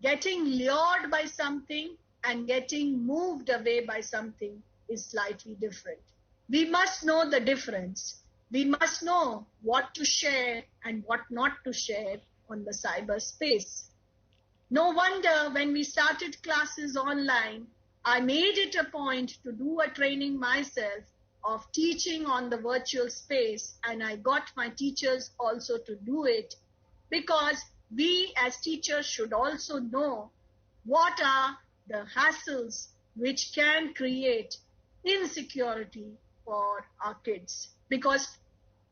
Getting lured by something and getting moved away by something is slightly different. We must know the difference. We must know what to share and what not to share on the cyberspace. No wonder when we started classes online, I made it a point to do a training myself of teaching on the virtual space, and I got my teachers also to do it, because we as teachers should also know what are the hassles which can create insecurity for our kids, because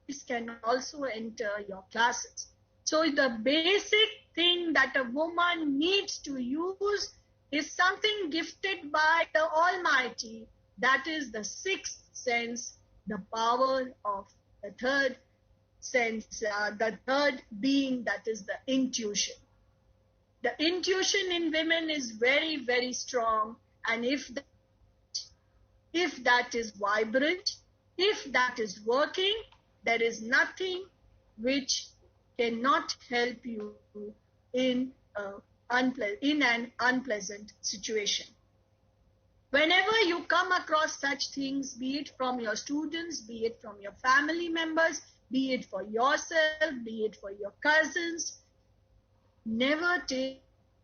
this can also enter your classes. So the basic thing that a woman needs to use is something gifted by the Almighty, that is the sixth sense, the power of the third sense, the third being, that is the intuition. The intuition in women is very, very strong, and if that is vibrant, if that is working, there is nothing which cannot help you in an unpleasant situation. Whenever you come across such things, be it from your students, be it from your family members, be it for yourself, be it for your cousins,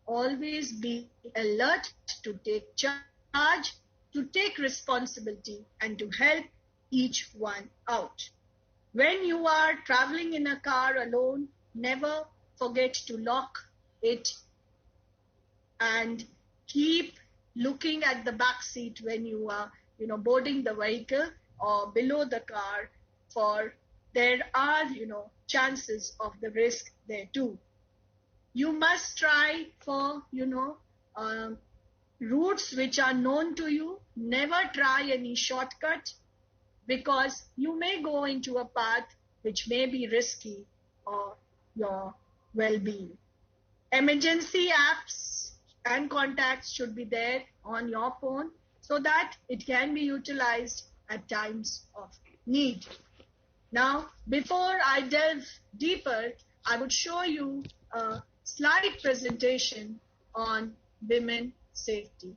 always be alert to take charge, to take responsibility, and to help each one out. When you are traveling in a car alone, never forget to lock it and keep looking at the back seat when you are, boarding the vehicle or below the car, for there are, chances of the risk there too. You must try for, routes which are known to you. Never try any shortcut, because you may go into a path which may be risky for your well-being. Emergency apps and contacts should be there on your phone so that it can be utilized at times of need. Now, before I delve deeper, I would show you a slide presentation on women safety.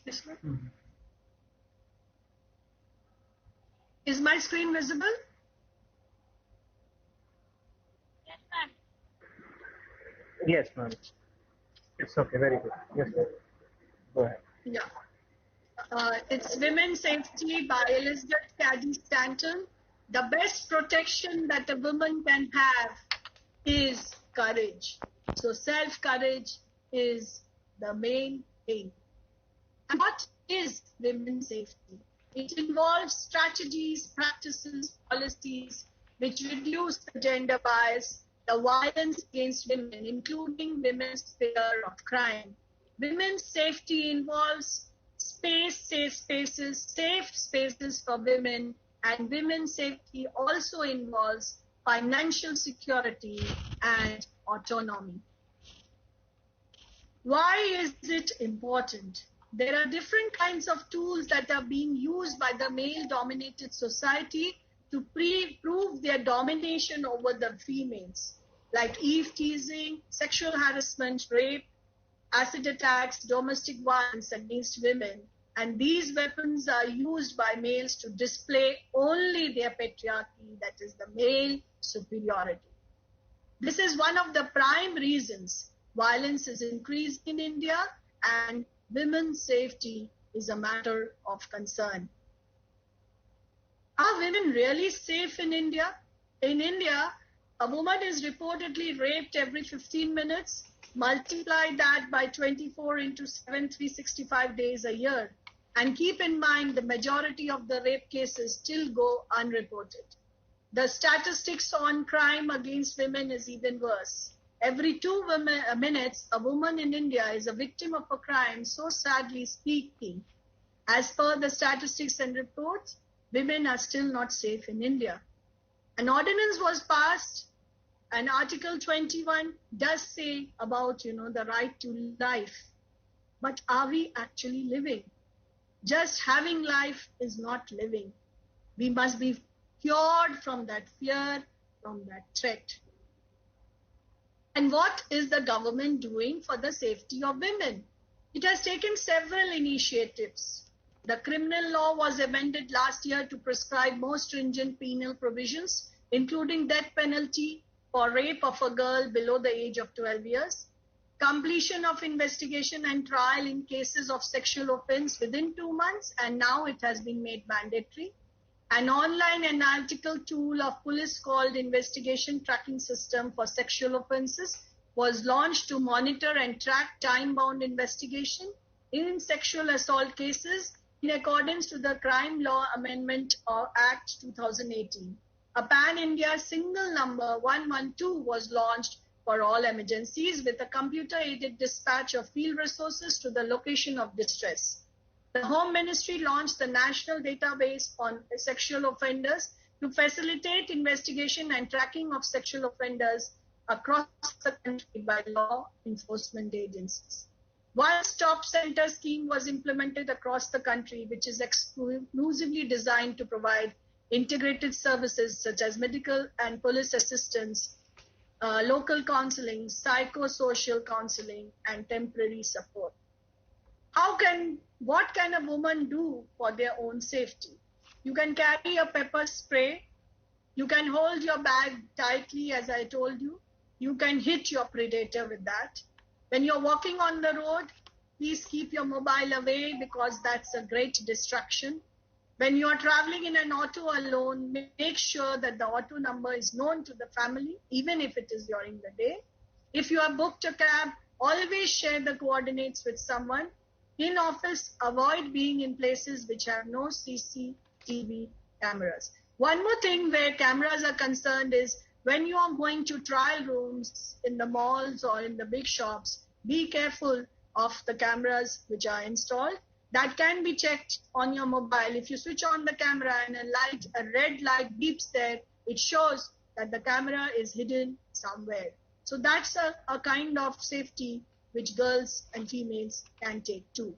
This one? Mm-hmm. Is my screen visible? Yes, ma'am. Yes, ma'am. It's okay. Very good. Yes, ma'am. Go ahead. Yeah. It's Women Safety by Elizabeth Cady Stanton. The best protection that a woman can have is courage. So self-courage is the main thing. And what is women's safety? It involves strategies, practices, policies which reduce the gender bias, the violence against women, including women's fear of crime. Women's safety involves safe spaces for women, and women's safety also involves financial security and autonomy. Why is it important? There are different kinds of tools that are being used by the male-dominated society to prove their domination over the females, like eve teasing, sexual harassment, rape, acid attacks, domestic violence against women. And these weapons are used by males to display only their patriarchy, that is the male superiority. This is one of the prime reasons violence is increasing in India, and women's safety is a matter of concern. Are women really safe in India? In India, a woman is reportedly raped every 15 minutes. Multiply that by 24 into 7, 365 days a year. And keep in mind the majority of the rape cases still go unreported. The statistics on crime against women is even worse. Every 2 minutes, a woman in India is a victim of a crime. So sadly speaking, as per the statistics and reports, women are still not safe in India. An ordinance was passed, and Article 21 does say about, the right to life. But are we actually living? Just having life is not living. We must be cured from that fear, from that threat. And what is the government doing for the safety of women? It has taken several initiatives. The criminal law was amended last year to prescribe more stringent penal provisions, including death penalty for rape of a girl below the age of 12 years, completion of investigation and trial in cases of sexual offense within 2 months, and now it has been made mandatory. An online analytical tool of police called Investigation Tracking System for Sexual Offences was launched to monitor and track time-bound investigation in sexual assault cases in accordance to the Crime Law Amendment Act 2018. A pan-India single number 112 was launched for all emergencies with a computer-aided dispatch of field resources to the location of distress. The Home Ministry launched the National Database on Sexual Offenders to facilitate investigation and tracking of sexual offenders across the country by law enforcement agencies. One Stop Center scheme was implemented across the country, which is exclusively designed to provide integrated services such as medical and police assistance, local counseling, psychosocial counseling, and temporary support. What can a woman do for their own safety? You can carry a pepper spray. You can hold your bag tightly, as I told you. You can hit your predator with that. When you're walking on the road, please keep your mobile away because that's a great distraction. When you are traveling in an auto alone, make sure that the auto number is known to the family, even if it is during the day. If you have booked a cab, always share the coordinates with someone. In office, avoid being in places which have no CCTV cameras. One more thing where cameras are concerned is when you are going to trial rooms in the malls or in the big shops, be careful of the cameras which are installed. That can be checked on your mobile. If you switch on the camera and a red light beeps there, it shows that the camera is hidden somewhere. So that's a kind of safety which girls and females can take too.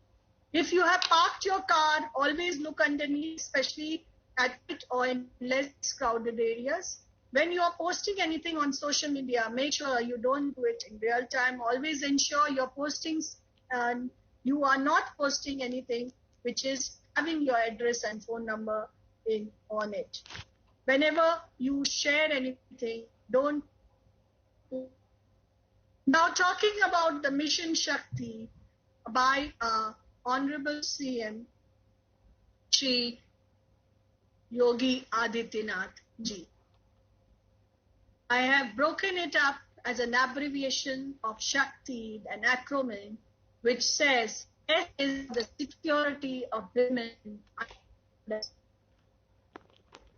If you have parked your car, always look underneath, especially at night or in less crowded areas. When you are posting anything on social media, make sure you don't do it in real time. Always ensure your postings and you are not posting anything which is having your address and phone number on it. Whenever you share anything, don't. Now talking about the Mission Shakti by Honorable CM Shri Yogi Adityanath Ji. I have broken it up as an abbreviation of Shakti, an acronym which says S is the security of women.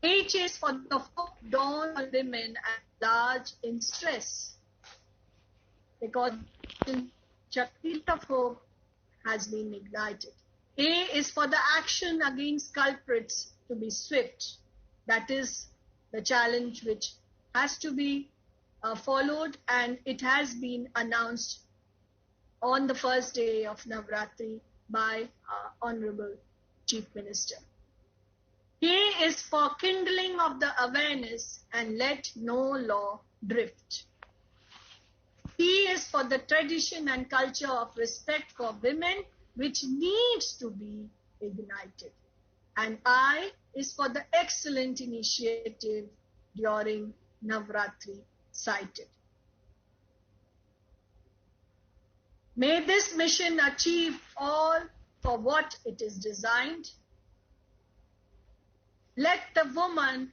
H is for the hope dawn on women at large in stress. Because Shakti of hope has been ignited. A is for the action against culprits to be swift. That is the challenge which has to be followed, and it has been announced on the first day of Navratri by Honorable Chief Minister. K is for kindling of the awareness and let no law drift. P is for the tradition and culture of respect for women, which needs to be ignited. And I is for the excellent initiative during Navratri cited. May this mission achieve all for what it is designed. Let the woman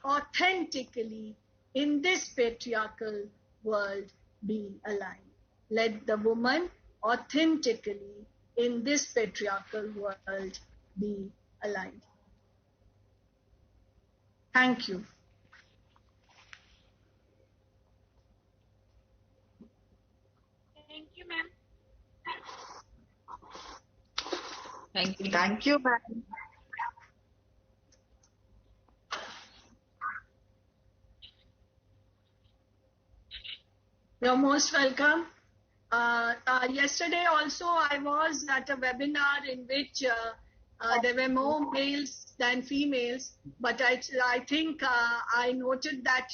authentically in this patriarchal world be aligned. Let the woman authentically in this patriarchal world be aligned. Thank you. Thank you, ma'am. Thank you. Thank you, ma'am. You're most welcome. Yesterday also I was at a webinar in which there were more males than females, but I think I noted that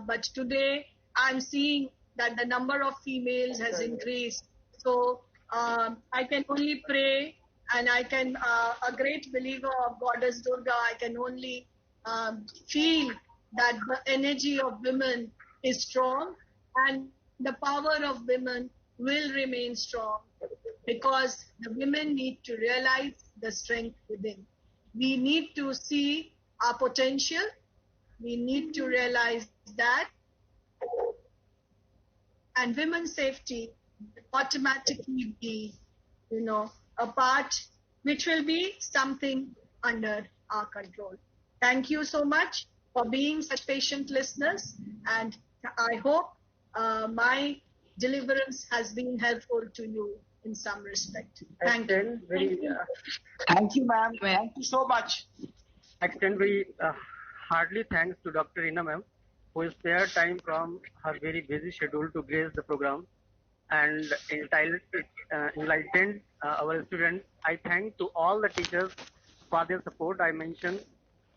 but today I'm seeing that the number of females has increased. So I can only pray, and I can, a great believer of Goddess Durga, I can only feel that the energy of women is strong, and the power of women will remain strong, because the women need to realize the strength within. We need to see our potential. We need to realize that, and women's safety will automatically be, a part which will be something under our control. Thank you so much for being such patient listeners, and I hope my deliverance has been helpful to you in some respect. Thank you. Thank you, ma'am. Thank you so much. Extend very heartily thanks to Dr. Rina ma'am, who spared time from her very busy schedule to grace the program and enlightened our students. I thank to all the teachers for their support. I mentioned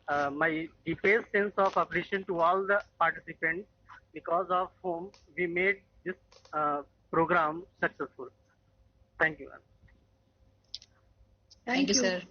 my deepest sense of appreciation to all the participants, because of whom we made this program successful. Thank you. Thank you, sir.